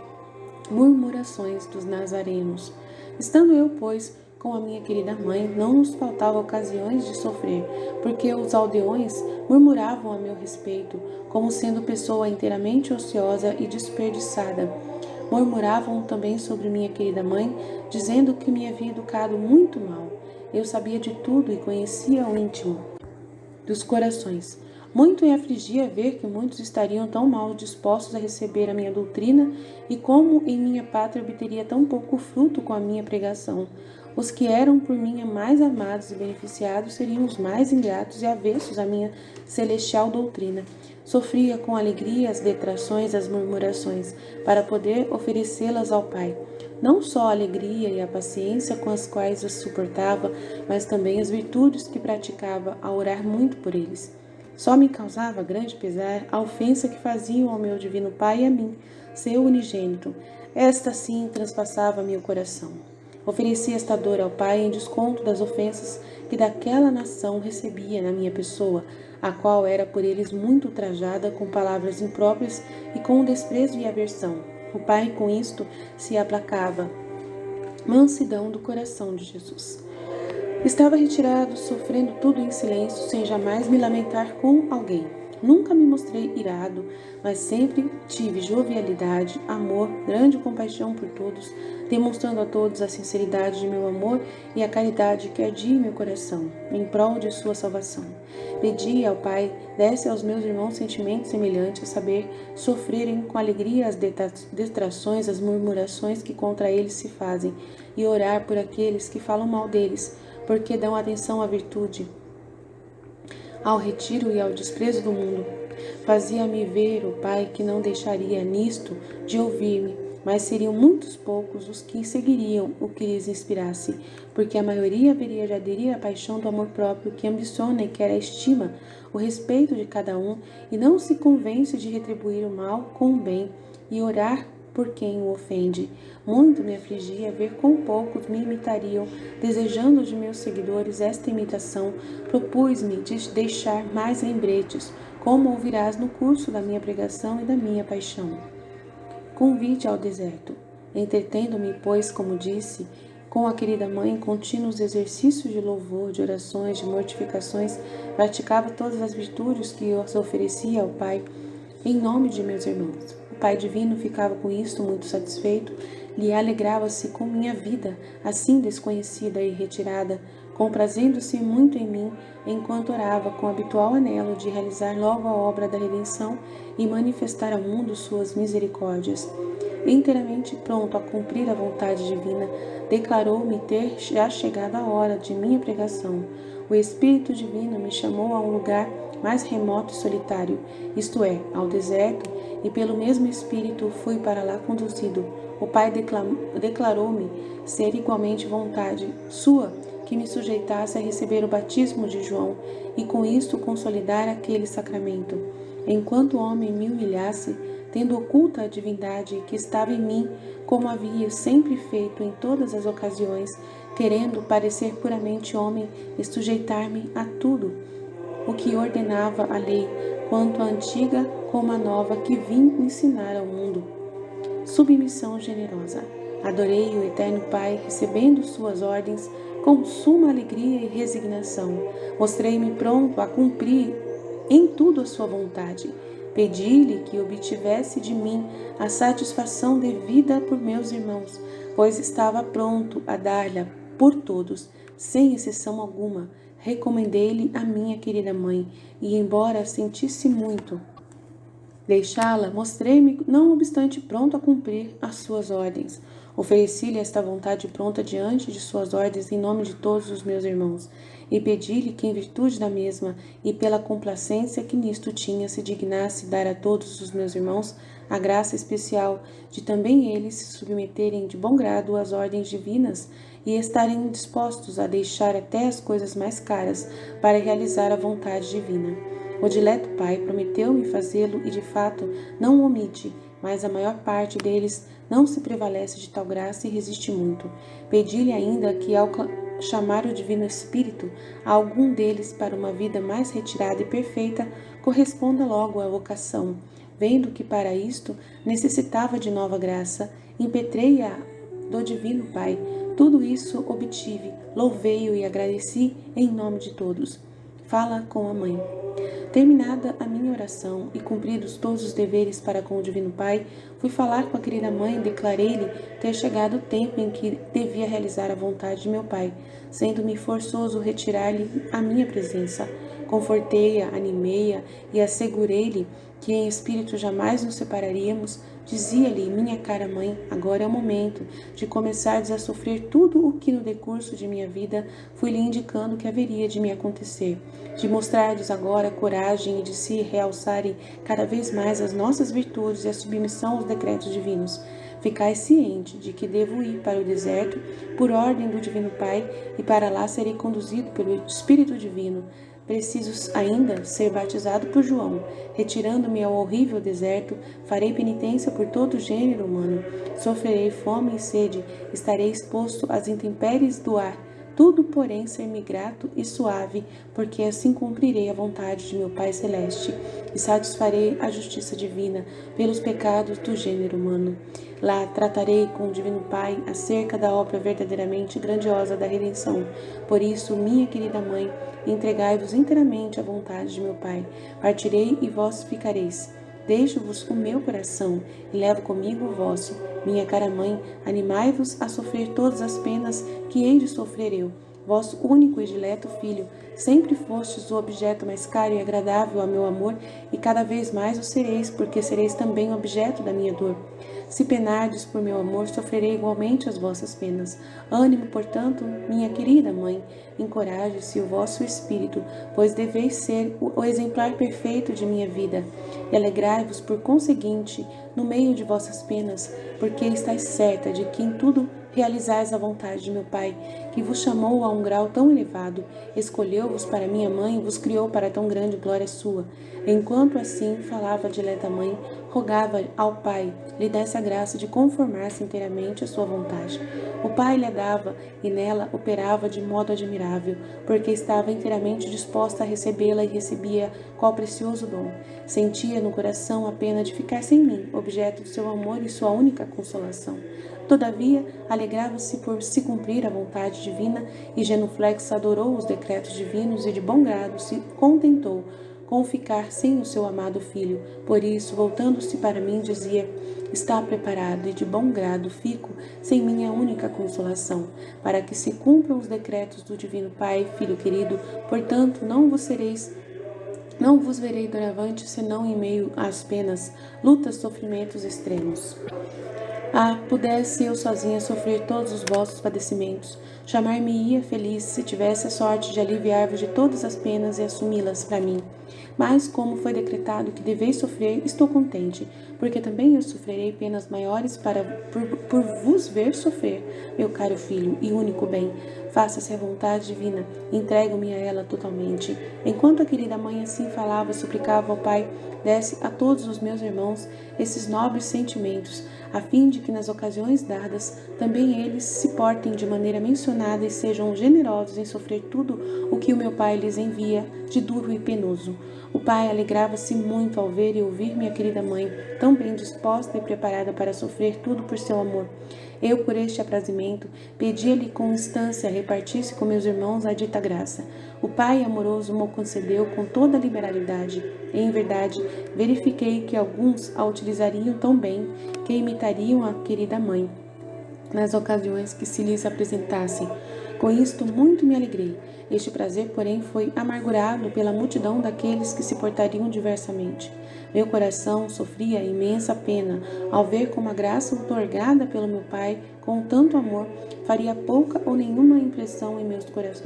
Murmurações dos nazarenos. Estando eu, pois, com a minha querida mãe, não nos faltava ocasiões de sofrer, porque os aldeões murmuravam a meu respeito, como sendo pessoa inteiramente ociosa e desperdiçada. Murmuravam também sobre minha querida mãe, dizendo que me havia educado muito mal. Eu sabia de tudo e conhecia o íntimo dos corações. Muito me afligia ver que muitos estariam tão mal dispostos a receber a minha doutrina e como em minha pátria obteria tão pouco fruto com a minha pregação. Os que eram por mim mais amados e beneficiados seriam os mais ingratos e avessos à minha celestial doutrina. Sofria com alegria as detrações e as murmurações, para poder oferecê-las ao Pai. Não só a alegria e a paciência com as quais as suportava, mas também as virtudes que praticava ao orar muito por eles. Só me causava grande pesar a ofensa que faziam ao meu divino Pai e a mim, seu unigênito. Esta, sim, transpassava meu coração. Ofereci esta dor ao Pai em desconto das ofensas que daquela nação recebia na minha pessoa, a qual era por eles muito ultrajada com palavras impróprias e com desprezo e aversão. O Pai, com isto, se aplacava. Mansidão do coração de Jesus. Estava retirado, sofrendo tudo em silêncio, sem jamais me lamentar com alguém. Nunca me mostrei irado, mas sempre tive jovialidade, amor, grande compaixão por todos, demonstrando a todos a sinceridade de meu amor e a caridade que ardia em meu coração, em prol de sua salvação. Pedi ao Pai, desse aos meus irmãos sentimentos semelhantes, a saber, sofrerem com alegria as detrações, as murmurações que contra eles se fazem, e orar por aqueles que falam mal deles, porque dão atenção à virtude, ao retiro e ao desprezo do mundo. Fazia-me ver o Pai que não deixaria nisto de ouvir-me, mas seriam muitos poucos os que seguiriam o que lhes inspirasse, porque a maioria haveria de aderir à paixão do amor próprio que ambiciona e quer a estima, o respeito de cada um, e não se convence de retribuir o mal com o bem e orar por quem o ofende. Muito me afligia ver quão poucos me imitariam. Desejando de meus seguidores esta imitação, propus-me de deixar mais lembretes, como ouvirás no curso da minha pregação e da minha paixão. Convite ao deserto. Entretendo-me, pois, como disse, com a querida mãe, contínuos exercícios de louvor, de orações, de mortificações, praticava todas as virtudes que eu oferecia ao Pai, em nome de meus irmãos. O Pai Divino ficava com isto muito satisfeito, lhe alegrava-se com minha vida, assim desconhecida e retirada, comprazendo-se muito em mim, enquanto orava com habitual anelo de realizar logo a obra da redenção e manifestar ao mundo suas misericórdias. Inteiramente pronto a cumprir a vontade divina, declarou-me ter já chegado a hora de minha pregação. O Espírito Divino me chamou a um lugar mais remoto e solitário, isto é, ao deserto, e pelo mesmo Espírito fui para lá conduzido. O Pai declarou-me ser igualmente vontade sua que me sujeitasse a receber o batismo de João e com isto consolidar aquele sacramento. Enquanto o homem me humilhasse, tendo oculta a divindade que estava em mim, como havia sempre feito em todas as ocasiões, querendo parecer puramente homem e sujeitar-me a tudo o que ordenava a lei, quanto a antiga como a nova que vim ensinar ao mundo. Submissão generosa. Adorei o Eterno Pai, recebendo suas ordens com suma alegria e resignação. Mostrei-me pronto a cumprir em tudo a sua vontade. Pedi-lhe que obtivesse de mim a satisfação devida por meus irmãos, pois estava pronto a dar-lhe por todos, sem exceção alguma. Recomendei-lhe a minha querida mãe, e embora sentisse muito deixá-la, mostrei-me, não obstante, pronto a cumprir as suas ordens. Ofereci-lhe esta vontade pronta diante de suas ordens em nome de todos os meus irmãos, e pedi-lhe que, em virtude da mesma e pela complacência que nisto tinha, se dignasse dar a todos os meus irmãos a graça especial de também eles se submeterem de bom grado às ordens divinas e estarem dispostos a deixar até as coisas mais caras para realizar a vontade divina. O dileto Pai prometeu-me fazê-lo e, de fato, não o omite, mas a maior parte deles não se prevalece de tal graça e resiste muito. Pedi-lhe ainda que, ao chamar o Divino Espírito a algum deles para uma vida mais retirada e perfeita, corresponda logo à vocação. Vendo que para isto necessitava de nova graça, impetrei-a do Divino Pai. Tudo isso obtive, louvei-o e agradeci em nome de todos. fala com a mãe. Terminada a minha oração e cumpridos todos os deveres para com o Divino Pai, fui falar com a querida mãe e declarei-lhe ter chegado o tempo em que devia realizar a vontade de meu Pai, sendo-me forçoso retirar-lhe a minha presença. Confortei-a, animei-a e assegurei-lhe que em espírito jamais nos separaríamos. Dizia-lhe, minha cara mãe, agora é o momento de começardes a sofrer tudo o que no decurso de minha vida fui lhe indicando que haveria de me acontecer, de mostrardes agora coragem e de se realçarem cada vez mais as nossas virtudes e a submissão aos decretos divinos. Ficai ciente de que devo ir para o deserto por ordem do Divino Pai e para lá serei conduzido pelo Espírito Divino. Preciso ainda ser batizado por João. Retirando-me ao horrível deserto, farei penitência por todo o gênero humano. Sofrerei fome e sede, estarei exposto às intempéries do ar. Tudo, porém, ser-me grato e suave, porque assim cumprirei a vontade de meu Pai Celeste e satisfarei a justiça divina pelos pecados do gênero humano. Lá tratarei com o Divino Pai acerca da obra verdadeiramente grandiosa da redenção. Por isso, minha querida Mãe, entregai-vos inteiramente à vontade de meu Pai. Partirei e vós ficareis. Deixo-vos o meu coração e levo comigo o vosso. Minha cara mãe, animai-vos a sofrer todas as penas que hei de sofrer eu. Vosso único e dileto filho, sempre fostes o objeto mais caro e agradável a meu amor, e cada vez mais o sereis, porque sereis também o objeto da minha dor. Se penardes por meu amor, sofrerei igualmente as vossas penas. Ânimo, portanto, minha querida mãe, encoraje-se o vosso espírito, pois deveis ser o exemplar perfeito de minha vida. E alegrai-vos, por conseguinte, no meio de vossas penas, porque estáis certa de que em tudo realizais a vontade de meu Pai, que vos chamou a um grau tão elevado, escolheu-vos para minha mãe e vos criou para tão grande glória sua. Enquanto assim falava a dileta mãe, rogava ao Pai, lhe desse a graça de conformar-se inteiramente à sua vontade. O Pai lhe dava e nela operava de modo admirável, porque estava inteiramente disposta a recebê-la e recebia qual precioso dom. Sentia no coração a pena de ficar sem mim, objeto do seu amor e sua única consolação. Todavia, alegrava-se por se cumprir a vontade divina e genuflexa adorou os decretos divinos e de bom grado se contentou com ficar sem o seu amado filho. Por isso, voltando-se para mim, dizia: está preparado e de bom grado fico sem minha única consolação, para que se cumpram os decretos do Divino Pai, filho querido. Portanto, não vos verei doravante, senão em meio às penas, lutas, sofrimentos extremos. Ah, pudesse eu sozinha sofrer todos os vossos padecimentos, chamar-me-ia feliz se tivesse a sorte de aliviar-vos de todas as penas e assumi-las para mim. Mas, como foi decretado que deveis sofrer, estou contente, porque também eu sofrerei penas maiores por vos ver sofrer, meu caro filho e único bem. Faça-se a vontade divina, entrego-me a ela totalmente. Enquanto a querida mãe assim falava, suplicava ao Pai, desse a todos os meus irmãos esses nobres sentimentos, a fim de que nas ocasiões dadas também eles se portem de maneira mencionada e sejam generosos em sofrer tudo o que o meu Pai lhes envia de duro e penoso. O Pai alegrava-se muito ao ver e ouvir minha querida mãe, tão bem disposta e preparada para sofrer tudo por seu amor. Eu, por este aprazimento, pedia-lhe com instância repartisse com meus irmãos a dita graça. O Pai amoroso me concedeu com toda a liberalidade. Em verdade, verifiquei que alguns a utilizariam tão bem que imitariam a querida mãe nas ocasiões que se lhes apresentassem. Com isto muito me alegrei. Este prazer, porém, foi amargurado pela multidão daqueles que se portariam diversamente. Meu coração sofria imensa pena ao ver como a graça outorgada pelo meu Pai, com tanto amor, faria pouca ou nenhuma impressão em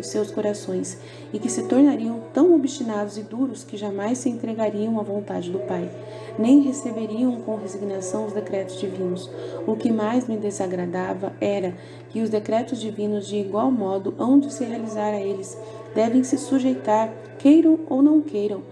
seus corações, e que se tornariam tão obstinados e duros que jamais se entregariam à vontade do Pai, nem receberiam com resignação os decretos divinos. O que mais me desagradava era que os decretos divinos, de igual modo, hão de se realizar a eles, devem se sujeitar, queiram ou não queiram.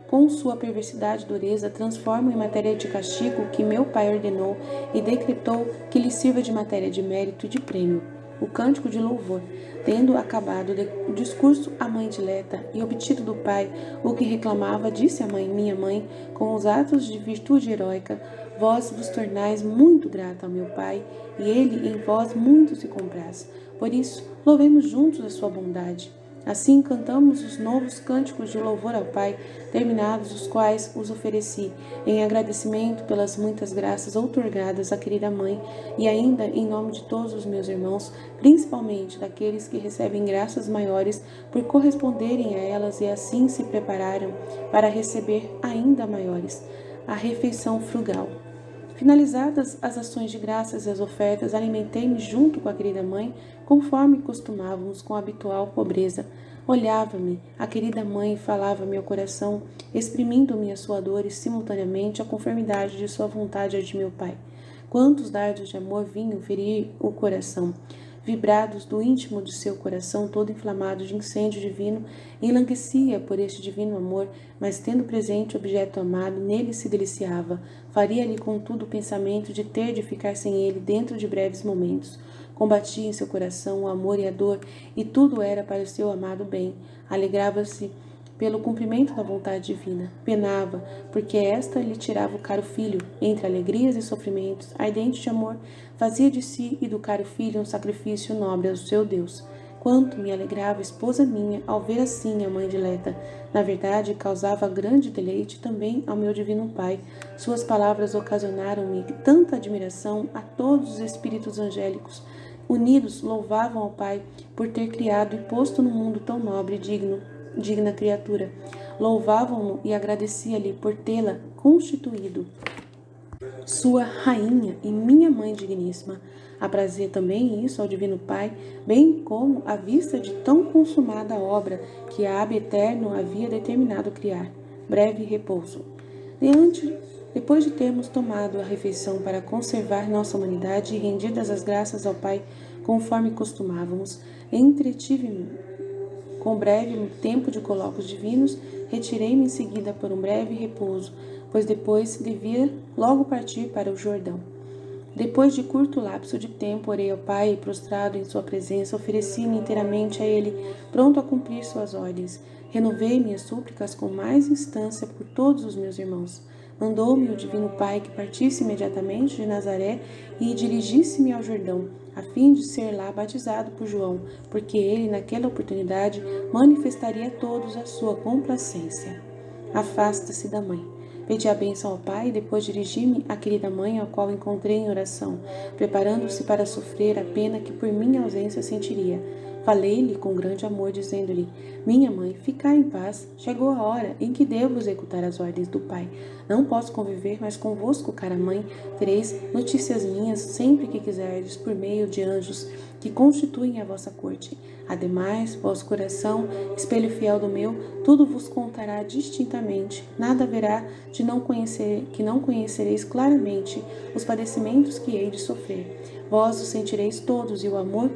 Com sua perversidade e dureza, transformam em matéria de castigo o que meu Pai ordenou e decretou que lhe sirva de matéria de mérito e de prêmio. O cântico de louvor, tendo acabado o discurso à mãe dileta e obtido do Pai o que reclamava, disse a mãe, minha mãe, com os atos de virtude heróica: vós vos tornais muito grata ao meu Pai, e ele em vós muito se compraz. Por isso, louvemos juntos a sua bondade. Assim cantamos os novos cânticos de louvor ao Pai, terminados os quais os ofereci, em agradecimento pelas muitas graças outorgadas à querida Mãe, e ainda em nome de todos os meus irmãos, principalmente daqueles que recebem graças maiores por corresponderem a elas e assim se prepararam para receber ainda maiores. A refeição frugal. Finalizadas as ações de graças e as ofertas, alimentei-me junto com a querida mãe, conforme costumávamos com a habitual pobreza. Olhava-me, a querida mãe falava-me ao coração, exprimindo-me a sua dor e simultaneamente a conformidade de sua vontade à de meu pai. Quantos dardos de amor vinham ferir o coração! Vibrados do íntimo de seu coração, todo inflamado de incêndio divino, enlanguecia por este divino amor, mas tendo presente o objeto amado, nele se deliciava. Faria-lhe, contudo, o pensamento de ter de ficar sem ele dentro de breves momentos. Combatia em seu coração o amor e a dor, e tudo era para o seu amado bem. Alegrava-se pelo cumprimento da vontade divina. Penava, porque esta lhe tirava o caro filho. Entre alegrias e sofrimentos, ardente de amor, fazia de si e do caro filho um sacrifício nobre ao seu Deus. Quanto me alegrava, esposa minha, ao ver assim a mãe dileta. Na verdade, causava grande deleite também ao meu divino Pai. Suas palavras ocasionaram-me tanta admiração a todos os espíritos angélicos. Unidos, louvavam ao Pai por ter criado e posto no mundo tão nobre e digna criatura. Louvavam-no e agradecia-lhe por tê-la constituído sua rainha e minha mãe digníssima. Aprazia também isso ao Divino Pai, bem como a vista de tão consumada obra que a Ab Eterno havia determinado criar. Breve repouso. Depois de termos tomado a refeição para conservar nossa humanidade e rendidas as graças ao Pai, conforme costumávamos, entretive-me com breve tempo de colóquios divinos, retirei-me em seguida por um breve repouso, pois depois devia logo partir para o Jordão. Depois de curto lapso de tempo, orei ao Pai e, prostrado em sua presença, ofereci-me inteiramente a Ele, pronto a cumprir suas ordens. Renovei minhas súplicas com mais instância por todos os meus irmãos. Mandou-me o Divino Pai que partisse imediatamente de Nazaré e dirigisse-me ao Jordão, a fim de ser lá batizado por João, porque ele, naquela oportunidade, manifestaria a todos a sua complacência. Afasta-se da mãe. Pedi a bênção ao Pai e depois dirigi-me à querida mãe, ao qual encontrei em oração, preparando-se para sofrer a pena que por minha ausência sentiria. Falei-lhe com grande amor, dizendo-lhe: minha mãe, ficai em paz. Chegou a hora em que devo executar as ordens do Pai. Não posso conviver mais convosco, cara mãe. Tereis notícias minhas sempre que quiserdes, por meio de anjos que constituem a vossa corte. Ademais, vosso coração, espelho fiel do meu, tudo vos contará distintamente. Nada haverá de que não conhecereis claramente os padecimentos que hei de sofrer. Vós os sentireis todos, e o amor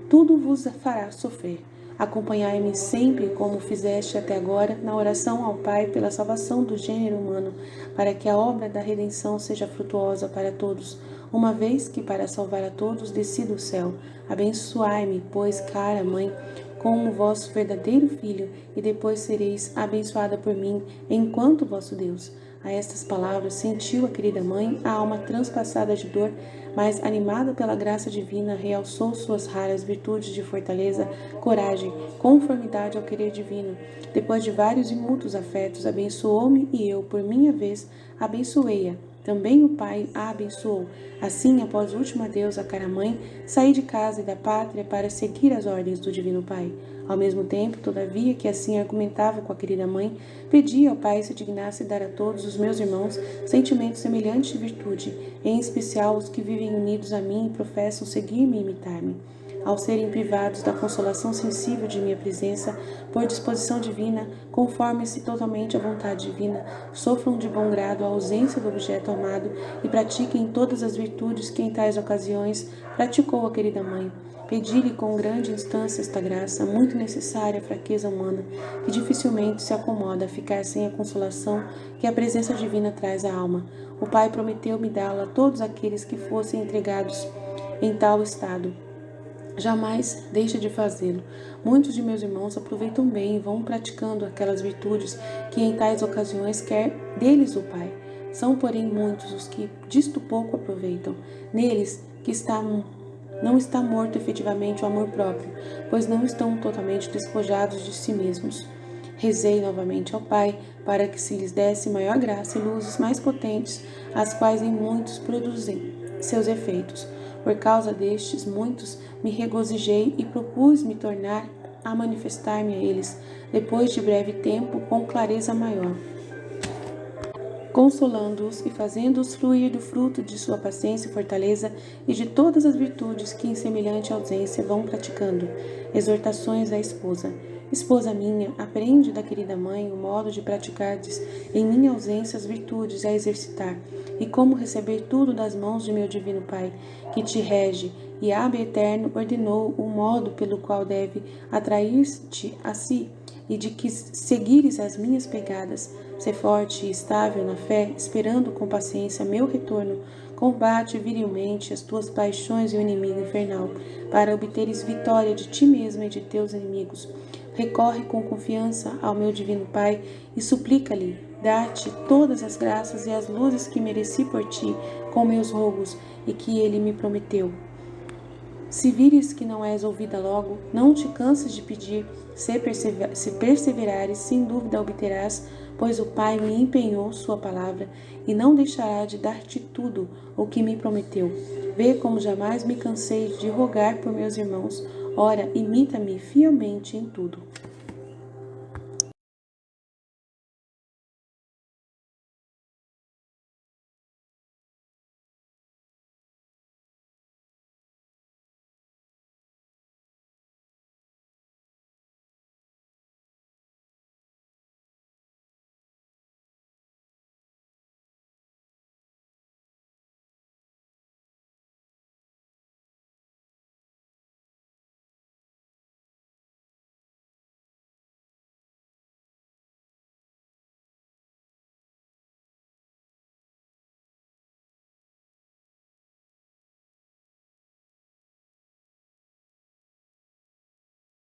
tudo vos fará sofrer. Acompanhai-me sempre, como fizeste até agora, na oração ao Pai pela salvação do gênero humano, para que a obra da redenção seja frutuosa para todos, uma vez que para salvar a todos desci do céu. Abençoai-me, pois, cara mãe, como vosso verdadeiro filho, e depois sereis abençoada por mim, enquanto vosso Deus. A estas palavras sentiu a querida mãe a alma transpassada de dor, mas, animada pela graça divina, realçou suas raras virtudes de fortaleza, coragem, conformidade ao querer divino. Depois de vários e mútuos afetos, abençoou-me e eu, por minha vez, abençoei-a. Também o Pai a abençoou. Assim, após o último adeus à cara mãe, saí de casa e da pátria para seguir as ordens do Divino Pai. Ao mesmo tempo, todavia, que assim argumentava com a querida mãe, pedi ao Pai se dignasse dar a todos os meus irmãos sentimentos semelhantes de virtude, em especial os que vivem unidos a mim e professam seguir-me e imitar-me. Ao serem privados da consolação sensível de minha presença, por disposição divina, conforme-se totalmente à vontade divina, sofram de bom grado a ausência do objeto amado e pratiquem todas as virtudes que em tais ocasiões praticou a querida mãe. Pedi-lhe com grande instância esta graça, muito necessária à fraqueza humana, que dificilmente se acomoda a ficar sem a consolação que a presença divina traz à alma. O Pai prometeu-me dá-la a todos aqueles que fossem entregados em tal estado. Jamais deixe de fazê-lo. Muitos de meus irmãos aproveitam bem e vão praticando aquelas virtudes que em tais ocasiões quer deles o Pai. São, porém, muitos os que disto pouco aproveitam. Neles que está não está morto efetivamente o amor próprio, pois não estão totalmente despojados de si mesmos. Rezei novamente ao Pai para que se lhes desse maior graça e luzes mais potentes, as quais em muitos produzem seus efeitos. Por causa destes muitos, me regozijei e propus-me tornar a manifestar-me a eles, depois de breve tempo, com clareza maior, consolando-os e fazendo-os fruir do fruto de sua paciência e fortaleza e de todas as virtudes que em semelhante ausência vão praticando. Exortações à esposa. Esposa minha, aprende da querida mãe o modo de praticardes em minha ausência as virtudes a exercitar, e como receber tudo das mãos de meu divino Pai, que te rege, e Abe Eterno ordenou o modo pelo qual deve atrair-te a si, e de que seguires as minhas pegadas. Sê forte e estável na fé, esperando com paciência meu retorno. Combate virilmente as tuas paixões e o inimigo infernal, para obteres vitória de ti mesmo e de teus inimigos. Recorre com confiança ao meu divino Pai e suplica-lhe dar-te todas as graças e as luzes que mereci por ti com meus rogos e que ele me prometeu. Se vires que não és ouvida logo, não te canses de pedir. Se perseverares, sem dúvida obterás, pois o Pai me empenhou sua palavra e não deixará de dar-te tudo o que me prometeu. Vê como jamais me cansei de rogar por meus irmãos. Ora, imita-me fielmente em tudo.